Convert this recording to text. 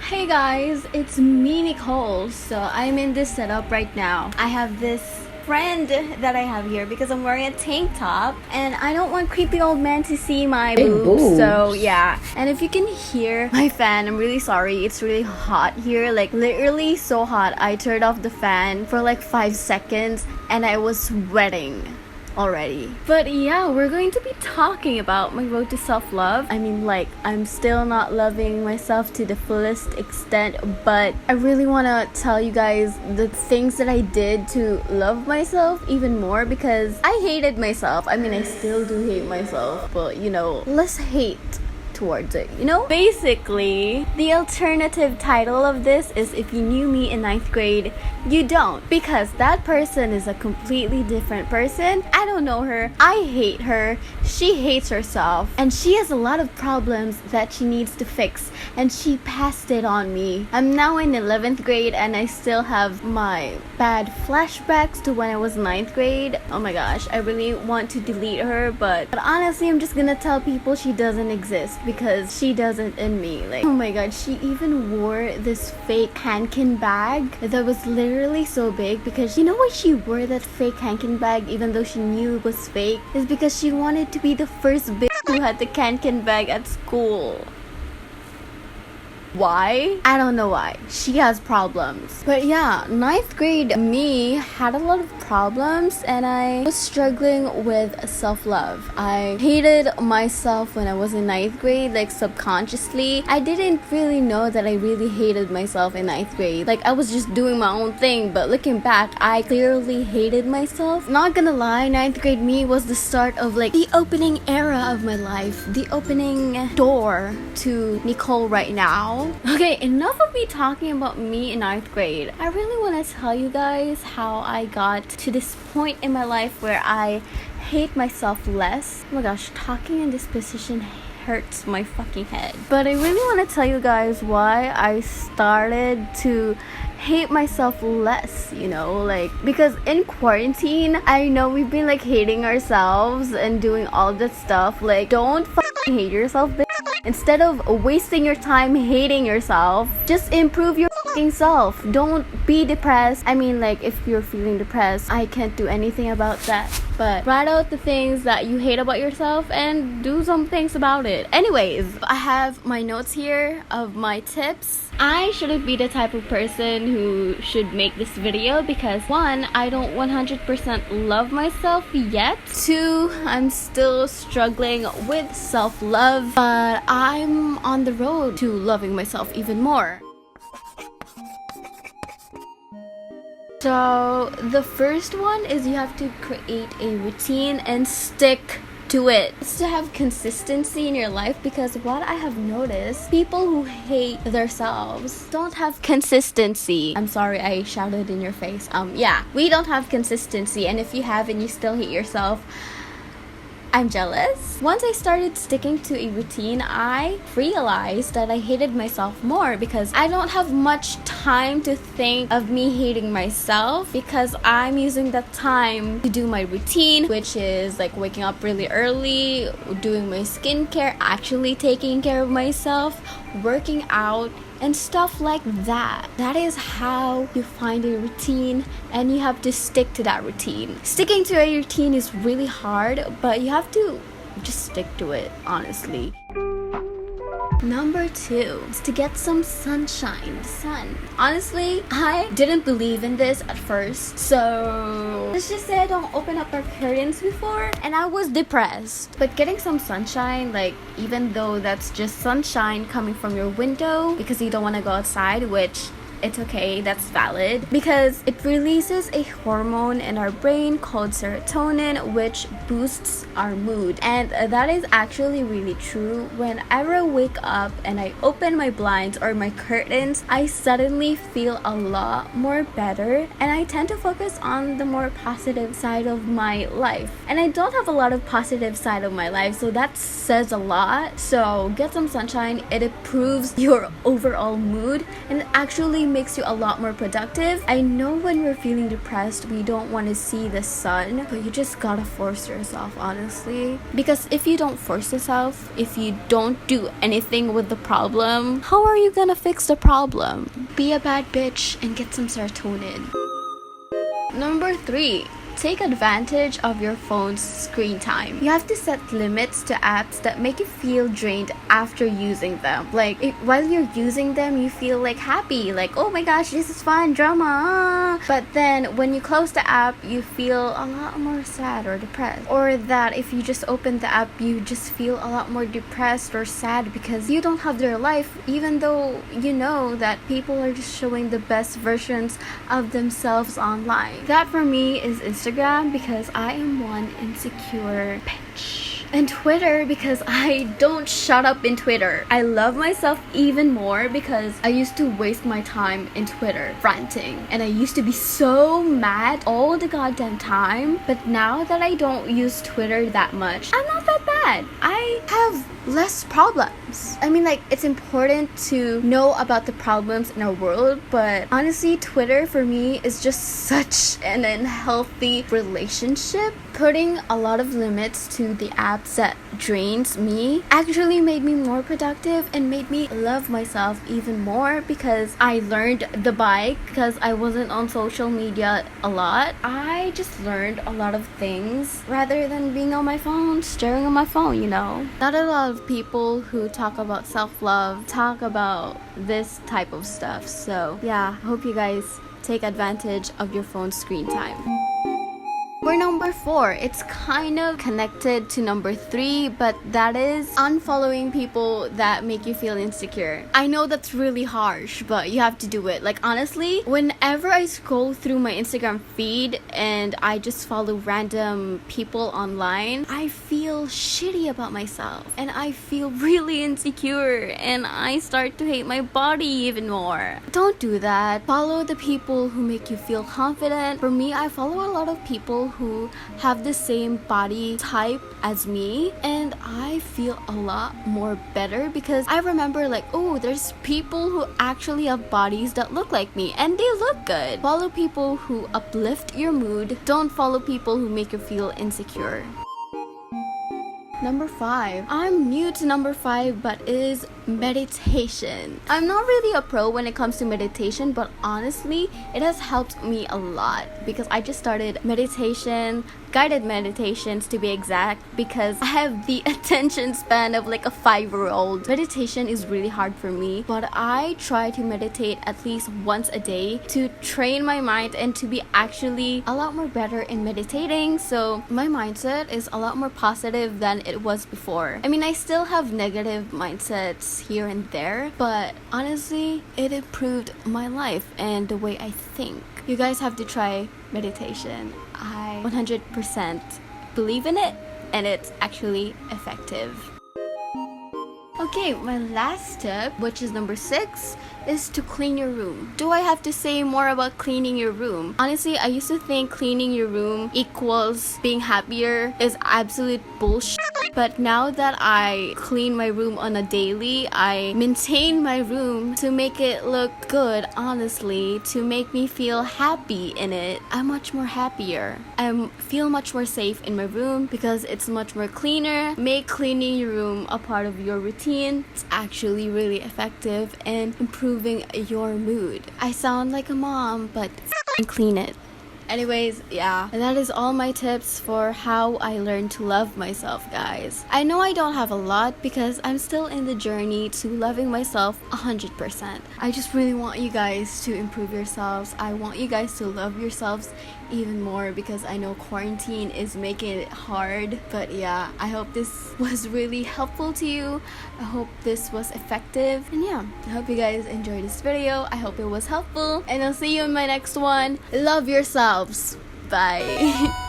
Hey guys, it's me Nicole. So I'm in this setup right now. I have this friend that I have here because I'm wearing a tank top and I don't want creepy old man to see my boobs. So yeah, and if you can hear my fan, I'm really sorry. It's really hot here, like literally so hot. I turned off the fan for like 5 seconds and I was sweating already. But yeah, we're going to be talking about my road to self-love. I mean, like, I'm still not loving myself to the fullest extent, but I really want to tell you guys the things that I did to love myself even more, because I hated myself. I mean, I still do hate myself, but you know, less hate towards it, you know? Basically, the alternative title of this is If You Knew Me in 9th grade, You Don't. Because that person is a completely different person. I don't know her. I hate her. She hates herself. And she has a lot of problems that she needs to fix. And she passed it on me. I'm now in 11th grade and I still have my bad flashbacks to when I was 9th grade. Oh my gosh, I really want to delete her, but honestly, I'm just gonna tell people she doesn't exist, because she doesn't in me. Like, oh my god, she even wore this fake Hankin bag that was literally so big, because you know why she wore that fake Hankin bag even though she knew it was fake? Is because she wanted to be the first bitch who had the Hankin bag at school. Why? I don't know why. She has problems. But yeah, 9th grade me had a lot of problems and I was struggling with self-love. I hated myself when I was in 9th grade, like subconsciously. I didn't really know that I really hated myself in 9th grade. Like, I was just doing my own thing, but looking back, I clearly hated myself. Not gonna lie, 9th grade me was the start of like the opening era of my life. The opening door to Nicole right now. Okay, enough of me talking about me in 9th grade. I really want to tell you guys how I got to this point in my life where I hate myself less. Oh my gosh, talking in this position hurts my fucking head. But I really want to tell you guys why I started to hate myself less, you know, like, because in quarantine, I know we've been like hating ourselves and doing all that stuff. Like, don't fucking hate yourself, bitch. Instead of wasting your time hating yourself, just improve your fucking self. Don't be depressed. I mean, like, if you're feeling depressed, I can't do anything about that. But write out the things that you hate about yourself and do some things about it. Anyways, I have my notes here of my tips. I shouldn't be the type of person who should make this video because 1, I don't 100% love myself yet. 2, I'm still struggling with self-love, but I'm on the road to loving myself even more. So the first one is you have to create a routine and stick to it. It's to have consistency in your life, because what I have noticed, people who hate themselves don't have consistency. I'm sorry, I shouted in your face. Yeah, we don't have consistency, and if you have and you still hate yourself, I'm jealous. Once I started sticking to a routine, I realized that I hated myself more, because I don't have much time to think of me hating myself, because I'm using that time to do my routine, which is like waking up really early, doing my skincare, actually taking care of myself, working out, and stuff like that. That is how you find a routine, and you have to stick to that routine. Sticking to a routine is really hard, but you have to just stick to it, honestly. Number 2 is to get some sunshine, sun. Honestly, I didn't believe in this at first, so let's just say I don't open up our curtains before, and I was depressed. But getting some sunshine, like, even though that's just sunshine coming from your window because you don't want to go outside, which it's okay, that's valid, because it releases a hormone in our brain called serotonin, which boosts our mood. And that is actually really true. Whenever I wake up and I open my blinds or my curtains, I suddenly feel a lot more better, and I tend to focus on the more positive side of my life. And I don't have a lot of positive side of my life, so that says a lot. So get some sunshine. It improves your overall mood and actually makes you a lot more productive. I know when we're feeling depressed, we don't want to see the sun, but you just gotta force yourself, honestly. Because if you don't force yourself, if you don't do anything with the problem, how are you gonna fix the problem? Be a bad bitch and get some serotonin. Number 3. Take advantage of your phone's screen time. You have to set limits to apps that make you feel drained after using them. Like, while you're using them, you feel like happy, like, oh my gosh, this is fun, drama. But then when you close the app, you feel a lot more sad or depressed. Or that if you just open the app, you just feel a lot more depressed or sad because you don't have their life, even though you know that people are just showing the best versions of themselves online. That for me is Instagram, because I am one insecure bitch. And Twitter, because I don't shut up in Twitter. I love myself even more because I used to waste my time in Twitter ranting, and I used to be so mad all the goddamn time. But now that I don't use Twitter that much, I'm not that bad. I have less problems. I mean, like, it's important to know about the problems in our world, but honestly, Twitter for me is just such an unhealthy relationship. Putting a lot of limits to the apps that drains me actually made me more productive and made me love myself even more, because I learned the bike because I wasn't on social media a lot. I just learned a lot of things rather than being on my phone, staring on my phone, you know. Not a lot of people who talk about self-love talk about this type of stuff. So yeah, I hope you guys take advantage of your phone screen time. For number 4, it's kind of connected to number 3, but that is unfollowing people that make you feel insecure. I know that's really harsh, but you have to do it. Like, honestly, whenever I scroll through my Instagram feed and I just follow random people online, I feel shitty about myself and I feel really insecure and I start to hate my body even more. Don't do that. Follow the people who make you feel confident. For me, I follow a lot of people who have the same body type as me, and I feel a lot more better because I remember, like, oh, there's people who actually have bodies that look like me and they look good. Follow people who uplift your mood. Don't follow people who make you feel insecure. Number 5. I'm new to number 5, but is meditation. I'm not really a pro when it comes to meditation, but honestly, it has helped me a lot because I just started meditation, guided meditations to be exact, because I have the attention span of like a 5-year-old. Meditation is really hard for me, but I try to meditate at least once a day to train my mind and to be actually a lot more better in meditating. So my mindset is a lot more positive than it was before. I mean, I still have negative mindsets here and there, but honestly, it improved my life and the way I think. You guys have to try meditation. I 100% believe in it, and it's actually effective. Okay, my last tip, which is number 6, is to clean your room. Do I have to say more about cleaning your room? Honestly, I used to think cleaning your room equals being happier is absolute bullshit. But now that I clean my room on a daily, I maintain my room to make it look good, honestly, to make me feel happy in it. I'm much more happier. I feel much more safe in my room because it's much more cleaner. Make cleaning your room a part of your routine. It's actually really effective and improving your mood. I sound like a mom, but clean it. Anyways, yeah, that is all my tips for how I learned to love myself, guys. I know I don't have a lot because I'm still in the journey to loving myself 100%. I just really want you guys to improve yourselves. I want you guys to love yourselves even more because I know quarantine is making it hard. But yeah, I hope this was really helpful to you. I hope this was effective. And yeah, I hope you guys enjoyed this video. I hope it was helpful. And I'll see you in my next one. Love yourselves. Bye.